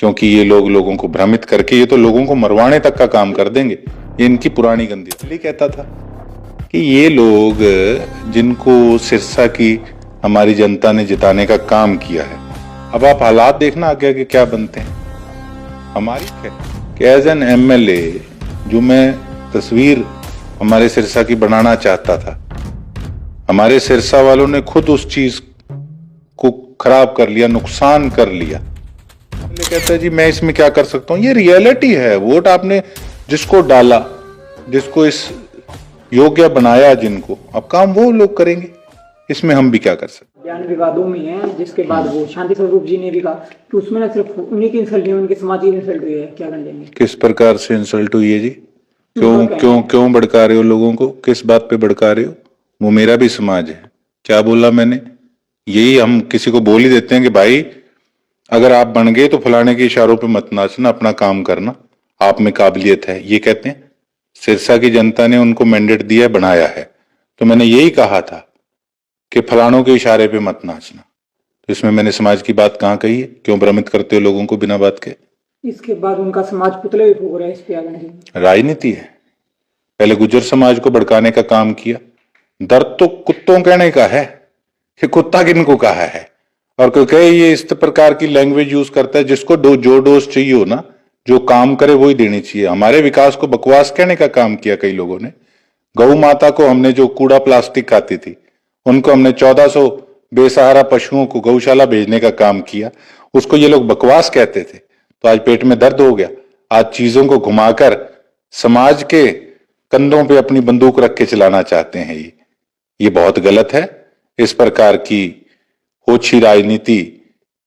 क्योंकि ये लोग लोगों को भ्रमित करके ये तो लोगों को मरवाने तक का काम कर देंगे। ये इनकी पुरानी गंदी। इसलिए कहता था कि ये लोग जिनको सिरसा की हमारी जनता ने जिताने का काम किया है, अब आप हालात देखना आगे आगे क्या बनते हैं। हमारी कि एज एन एमएलए जो मैं तस्वीर हमारे सिरसा की बनाना चाहता था, हमारे सिरसा वालों ने खुद उस चीज को खराब कर लिया, नुकसान कर लिया। कहता है जी मैं इसमें क्या कर सकता हूं। ये रियलिटी है। वोट आपने जिसको डाला, जिसको इस योग्य बनाया, जिनको, अब काम वो लोग करेंगे, इसमें हम भी क्या कर सकते। बयान विवादों में है, जिसके बाद वो शांति स्वरूप जी ने भी कहा कि उसमें न सिर्फ उन्हीं की इंसल्ट हुई, उनके समाज की इंसल्ट हुई है। क्या कर लेंगे? किस प्रकार से इंसल्ट हुई है जी? क्यों भड़का रहे हो लोगों को? किस बात पे भड़का रहे हो? वो मेरा भी समाज है। क्या बोला मैंने? यही हम किसी को बोल ही देते हैं कि भाई अगर आप बन गए तो फलाने के इशारों पे मत नाचना, अपना काम करना, आप में काबिलियत है, ये कहते हैं। सिरसा की जनता ने उनको मैंडेट दिया, बनाया है, तो मैंने यही कहा था कि फलानों के इशारे पे मत नाचना। तो इसमें मैंने समाज की बात कहाँ कही है? क्यों भ्रमित करते हो लोगों को बिना बात के? इसके बाद उनका समाज पुतले भी फूक रहा है। इस पे राजनीति है। पहले गुर्जर समाज को भड़काने का काम किया। दर्द तो कुत्तों कहने का है कि कुत्ता किनको कहा है। और कोई कहे ये इस प्रकार की लैंग्वेज यूज करता है, जिसको जो डोज चाहिए हो ना, जो काम करे वही देनी चाहिए। हमारे विकास को बकवास कहने का काम किया कई लोगों ने। गौ माता को हमने जो कूड़ा प्लास्टिक खाती थी, उनको हमने 1400 बेसहारा पशुओं को गौशाला भेजने का काम किया। उसको ये लोग बकवास कहते थे, तो आज पेट में दर्द हो गया। आज चीजों को घुमाकर समाज के कंधों पे अपनी बंदूक रख के चलाना चाहते हैं। ये बहुत गलत है। इस प्रकार की ओछी राजनीति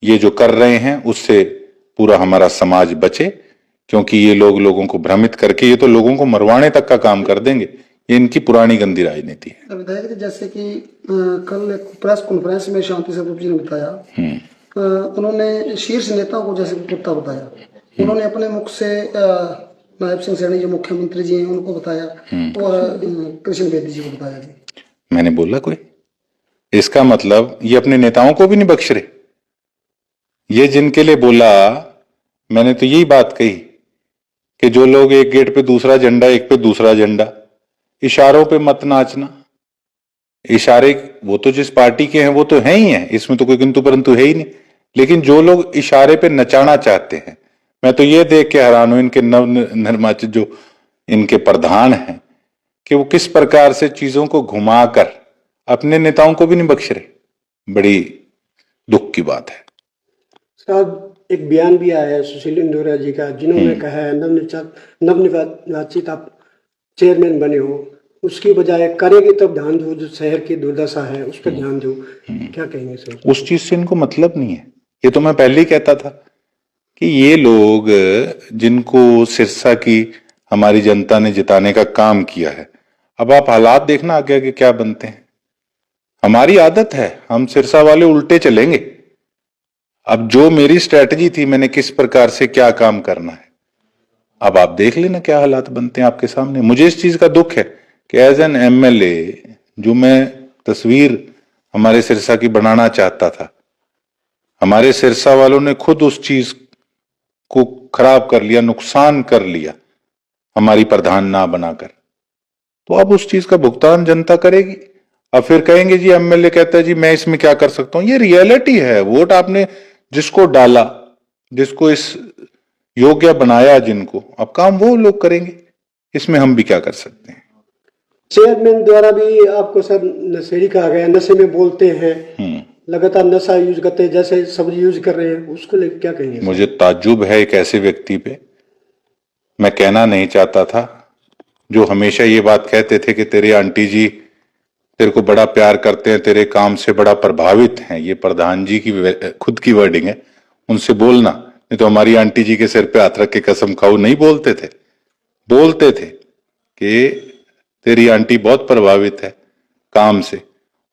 ये जो कर रहे हैं, उससे पूरा हमारा समाज बचे, क्योंकि ये लोग लोगों को भ्रमित करके ये तो लोगों को मरवाने तक का काम कर देंगे। ये इनकी पुरानी गंदी राजनीति है। विधायक जी, जैसे कि कल एक प्रेस कॉन्फ्रेंस में शांति स्वरूप जी ने बताया, उन्होंने शीर्ष नेताओं को जैसे कुत्ता बताया। उन्होंने अपने मुख से नायब सिंह सैनी जो मुख्यमंत्री जी हैं उनको बताया, और कृष्ण बेदी जी को बताया। जी मैंने बोला कोई? इसका मतलब ये अपने नेताओं को भी नहीं बख्श रहे। ये जिनके लिए बोला, मैंने तो यही बात कही कि जो लोग एक गेट पे दूसरा झंडा, एक पे दूसरा झंडा, इशारों पे मत नाचना। इशारे वो तो जिस पार्टी के हैं वो तो है ही है, इसमें तो कोई किंतु परंतु है ही नहीं। लेकिन जो लोग इशारे पे नचाना चाहते हैं, मैं तो ये देख के हैरान हूं इनके नव निर्वाचित जो इनके प्रधान हैं कि वो किस प्रकार से चीजों को घुमाकर अपने नेताओं को भी नहीं बख्श रहे। बड़ी दुख की बात है। साहब, एक बयान भी आया है सुशील इंदौरा जी का, जिन्होंने कहा है नवनिर्वाचित आप चेयरमैन बने हो, उसकी बजाय करेंगे तब ध्यान दो, जो शहर की दुर्दशा है उस पर ध्यान दो। क्या कहेंगे सर? उस चीज से इनको मतलब नहीं है। ये तो मैं पहले ही कहता था कि ये लोग जिनको सिरसा की हमारी जनता ने जिताने का काम किया है, अब आप हालात देखना आगे आगे क्या बनते हैं। हमारी आदत है, हम सिरसा वाले उल्टे चलेंगे। अब जो मेरी स्ट्रेटजी थी, मैंने किस प्रकार से क्या काम करना है, अब आप देख लेना क्या हालात बनते हैं आपके सामने। मुझे इस चीज का दुख है कि एज एन एमएलए जो मैं तस्वीर हमारे सिरसा की बनाना चाहता था, हमारे सिरसा वालों ने खुद उस चीज को खराब कर लिया, नुकसान कर लिया, हमारी प्रधान ना बनाकर। तो अब उस चीज का भुगतान जनता करेगी। अब फिर कहेंगे जी एमएलए कहता है जी मैं इसमें क्या कर सकता हूं। ये रियलिटी है। वोट आपने जिसको डाला, जिसको इस योग्य बनाया, जिनको, अब काम वो लोग करेंगे, इसमें हम भी क्या कर सकते हैं। चेयरमैन द्वारा भी आपको सर नशेड़ी कहा गया, नशे में बोलते हैं, लगातार नशा यूज करते हैं, जैसे सब्जी यूज कर रहे हैं, उसको लेकर क्या कहेंगे? मुझे ताज्जुब है एक ऐसे व्यक्ति पे। मैं कहना नहीं चाहता था, जो हमेशा ये बात कहते थे कि तेरे आंटी जी तेरे को बड़ा प्यार करते हैं, तेरे काम से बड़ा प्रभावित हैं। ये प्रधान जी की खुद की वर्डिंग है। उनसे बोलना, नहीं तो हमारी आंटी जी के सिर पे हाथ रख के कसम खाओ। नहीं बोलते थे, बोलते थे कि तेरी आंटी बहुत प्रभावित है काम से,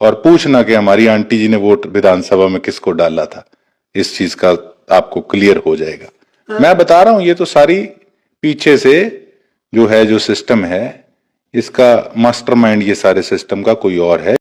और पूछना कि हमारी आंटी जी ने वोट विधानसभा में किसको डाला था। इस चीज का आपको क्लियर हो जाएगा। मैं बता रहा हूं, ये तो सारी पीछे से जो है, जो सिस्टम है, इसका मास्टरमाइंड ये सारे सिस्टम का कोई और है।